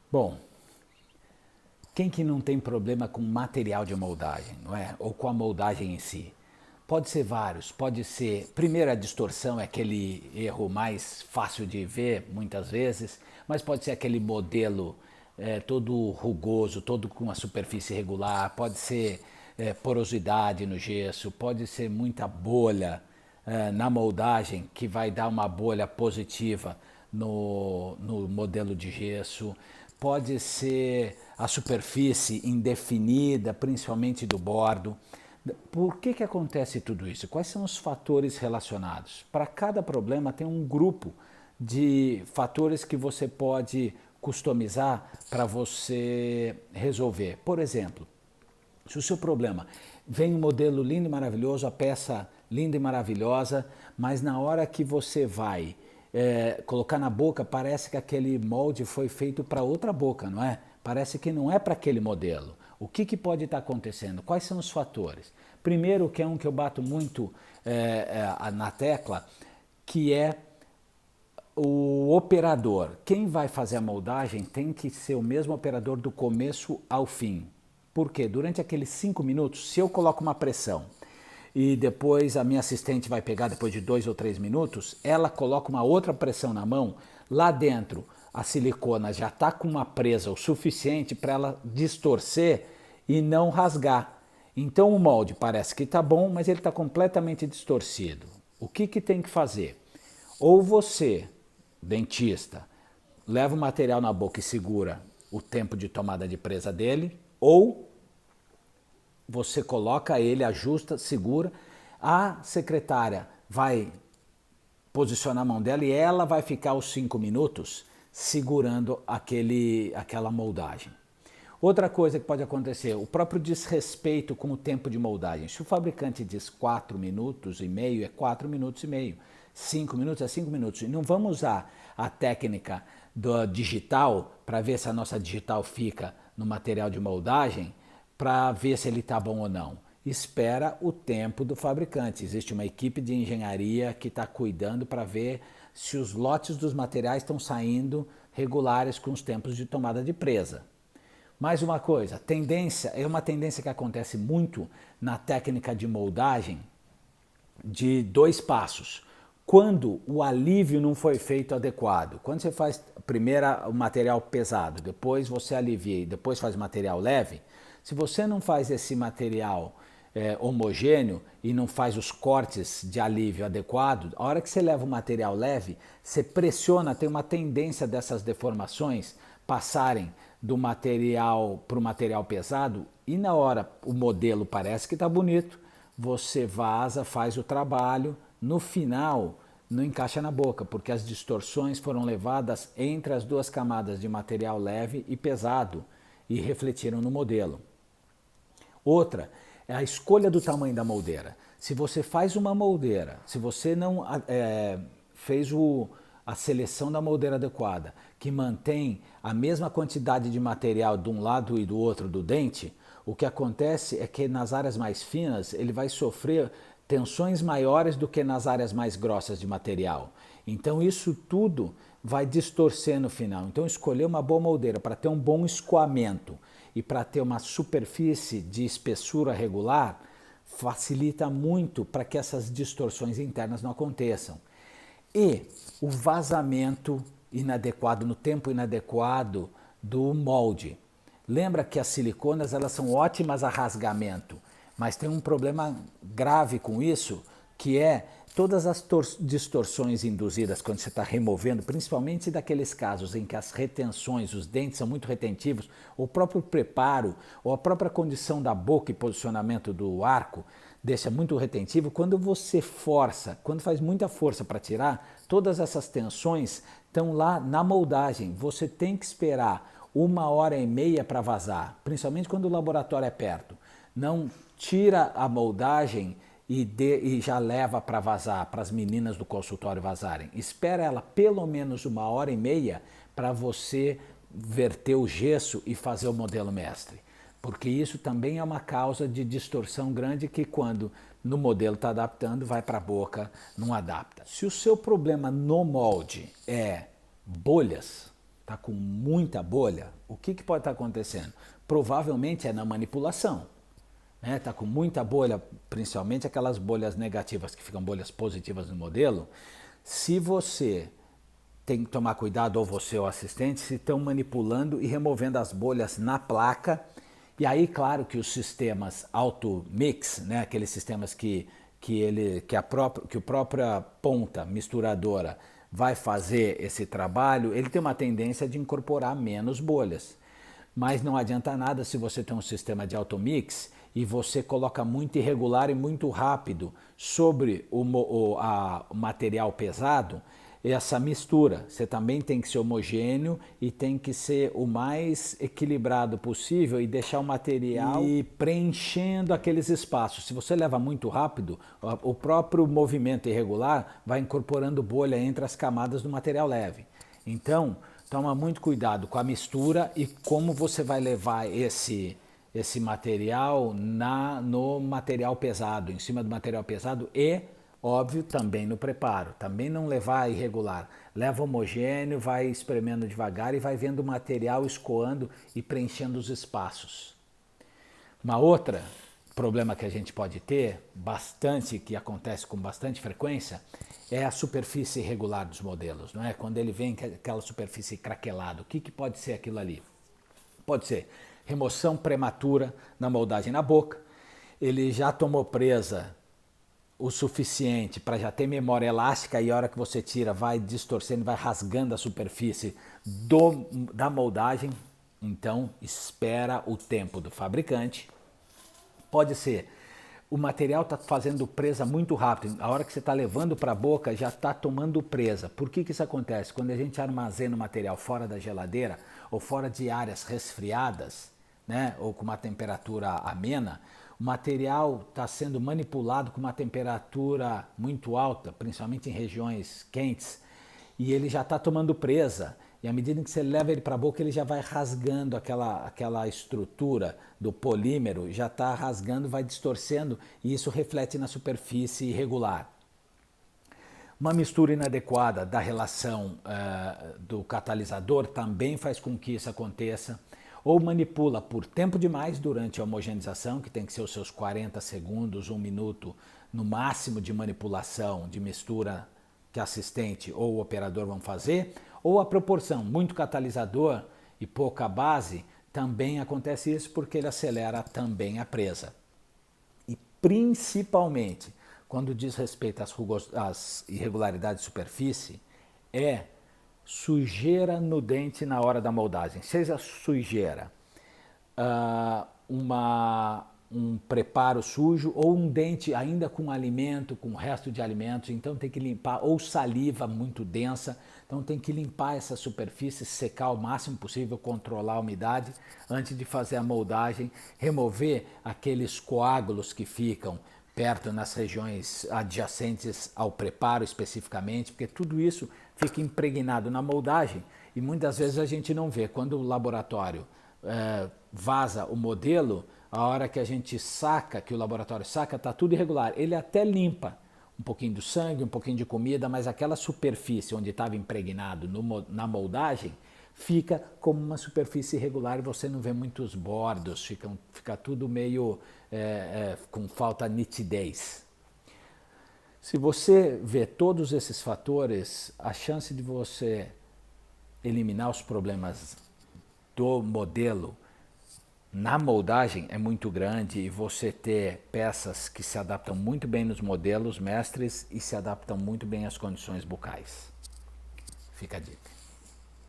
Bom, quem que não tem problema com material de moldagem, não é? Ou com a moldagem em si? Pode ser vários, pode ser... Primeiro, a distorção é aquele erro mais fácil de ver, muitas vezes, mas pode ser aquele modelo todo rugoso, todo com uma superfície irregular, pode ser porosidade no gesso, pode ser muita bolha na moldagem, que vai dar uma bolha positiva no modelo de gesso, pode ser a superfície indefinida, principalmente do bordo. Por que acontece tudo isso? Quais são os fatores relacionados? Para cada problema tem um grupo de fatores que você pode customizar para você resolver. Por exemplo, se o seu problema vem um modelo lindo e maravilhoso, a peça linda e maravilhosa, mas na hora que você vai colocar na boca, parece que aquele molde foi feito para outra boca, não é? Parece que não é para aquele modelo. O que pode estar acontecendo? Quais são os fatores? Primeiro, que é um que eu bato muito na tecla, que é o operador. Quem vai fazer a moldagem tem que ser o mesmo operador do começo ao fim. Por quê? Durante aqueles 5 minutos, se eu coloco uma pressão e depois a minha assistente vai pegar depois de 2 ou 3 minutos, ela coloca uma outra pressão na mão, lá dentro a silicona já está com uma presa o suficiente para ela distorcer e não rasgar. Então o molde parece que está bom, mas ele está completamente distorcido. O que tem que fazer? Ou você, dentista, leva o material na boca e segura o tempo de tomada de presa dele, ou você coloca ele, ajusta, segura, a secretária vai posicionar a mão dela e ela vai ficar os 5 minutos segurando aquela moldagem. Outra coisa que pode acontecer, o próprio desrespeito com o tempo de moldagem. Se o fabricante diz 4 minutos e meio, é 4 minutos e meio. 5 minutos é 5 minutos. E não vamos usar a técnica do digital para ver se a nossa digital fica no material de moldagem, para ver se ele está bom ou não. Espera o tempo do fabricante. Existe uma equipe de engenharia que está cuidando para ver se os lotes dos materiais estão saindo regulares com os tempos de tomada de presa. Mais uma coisa, tendência é uma tendência que acontece muito na técnica de moldagem de 2 passos. Quando o alívio não foi feito adequado, quando você faz primeiro o material pesado, depois você alivia e depois faz o material leve, se você não faz esse material homogêneo e não faz os cortes de alívio adequado, a hora que você leva o material leve, você pressiona, tem uma tendência dessas deformações passarem do material para o material pesado e na hora o modelo parece que está bonito, você vaza, faz o trabalho, no final não encaixa na boca, porque as distorções foram levadas entre as duas camadas de material leve e pesado e refletiram no modelo. Outra é a escolha do tamanho da moldeira. Se você faz uma moldeira, se você não fez a seleção da moldeira adequada, que mantém a mesma quantidade de material de um lado e do outro do dente, o que acontece é que nas áreas mais finas ele vai sofrer tensões maiores do que nas áreas mais grossas de material. Então isso tudo vai distorcer no final. Então escolher uma boa moldeira para ter um bom escoamento e para ter uma superfície de espessura regular facilita muito para que essas distorções internas não aconteçam. E o vazamento inadequado, no tempo inadequado do molde. Lembra que as siliconas elas são ótimas a rasgamento, mas tem um problema grave com isso, que é todas as distorções induzidas quando você está removendo, principalmente daqueles casos em que as retenções, os dentes são muito retentivos, o próprio preparo ou a própria condição da boca e posicionamento do arco deixa muito retentivo. Quando você força, quando faz muita força para tirar, todas essas tensões estão lá na moldagem. Você tem que esperar 1h30 para vazar, principalmente quando o laboratório é perto. Não tira a moldagem e já leva para vazar, para as meninas do consultório vazarem. Espera ela pelo menos 1h30 para você verter o gesso e fazer o modelo mestre. Porque isso também é uma causa de distorção grande que quando no modelo está adaptando, vai para a boca, não adapta. Se o seu problema no molde é bolhas, está com muita bolha, o que pode estar acontecendo? Provavelmente é na manipulação. Está com muita bolha, principalmente aquelas bolhas negativas, que ficam bolhas positivas no modelo. Se você tem que tomar cuidado, ou você ou o assistente, se estão manipulando e removendo as bolhas na placa. E aí, claro que os sistemas auto-mix, né, aqueles sistemas que a própria ponta misturadora vai fazer esse trabalho, ele tem uma tendência de incorporar menos bolhas. Mas não adianta nada se você tem um sistema de automix e você coloca muito irregular e muito rápido sobre o material pesado, essa mistura. Você também tem que ser homogêneo e tem que ser o mais equilibrado possível e deixar o material preenchendo aqueles espaços. Se você leva muito rápido, o próprio movimento irregular vai incorporando bolha entre as camadas do material leve. Então, toma muito cuidado com a mistura e como você vai levar esse material no material pesado, em cima do material pesado e, óbvio, também no preparo. Também não levar irregular. Leva homogêneo, vai espremendo devagar e vai vendo o material escoando e preenchendo os espaços. Uma outra problema que a gente pode ter, bastante, que acontece com bastante frequência, é a superfície irregular dos modelos, não é? Quando ele vem com aquela superfície craquelada, o que pode ser aquilo ali? Pode ser remoção prematura na moldagem na boca, ele já tomou presa o suficiente para já ter memória elástica e a hora que você tira vai distorcendo, vai rasgando a superfície da moldagem, então espera o tempo do fabricante. Pode ser o material está fazendo presa muito rápido, a hora que você está levando para a boca já está tomando presa. Por que isso acontece? Quando a gente armazena o material fora da geladeira ou fora de áreas resfriadas, né, ou com uma temperatura amena, o material está sendo manipulado com uma temperatura muito alta, principalmente em regiões quentes, e ele já está tomando presa. E à medida que você leva ele para a boca, ele já vai rasgando aquela estrutura do polímero, já está rasgando, vai distorcendo, e isso reflete na superfície irregular. Uma mistura inadequada da relação do catalisador também faz com que isso aconteça. Ou manipula por tempo demais durante a homogeneização, que tem que ser os seus 40 segundos, 1 minuto no máximo de manipulação, de mistura que a assistente ou o operador vão fazer, ou a proporção, muito catalisador e pouca base, também acontece isso porque ele acelera também a presa. E principalmente, quando diz respeito às irregularidades de superfície, é sujeira no dente na hora da moldagem. Seja sujeira, um preparo sujo ou um dente ainda com alimento, com resto de alimentos, então tem que limpar, ou saliva muito densa, então tem que limpar essa superfície, secar o máximo possível, controlar a umidade antes de fazer a moldagem, remover aqueles coágulos que ficam perto nas regiões adjacentes ao preparo especificamente, porque tudo isso fica impregnado na moldagem e muitas vezes a gente não vê. Quando o laboratório vaza o modelo, a hora que a gente saca, que o laboratório saca, está tudo irregular. Ele até limpa um pouquinho do sangue, um pouquinho de comida, mas aquela superfície onde estava impregnado na moldagem fica como uma superfície irregular e você não vê muitos bordos, fica tudo meio com falta de nitidez. Se você vê todos esses fatores, a chance de você eliminar os problemas do modelo na moldagem é muito grande e você ter peças que se adaptam muito bem nos modelos mestres e se adaptam muito bem às condições bucais. Fica a dica.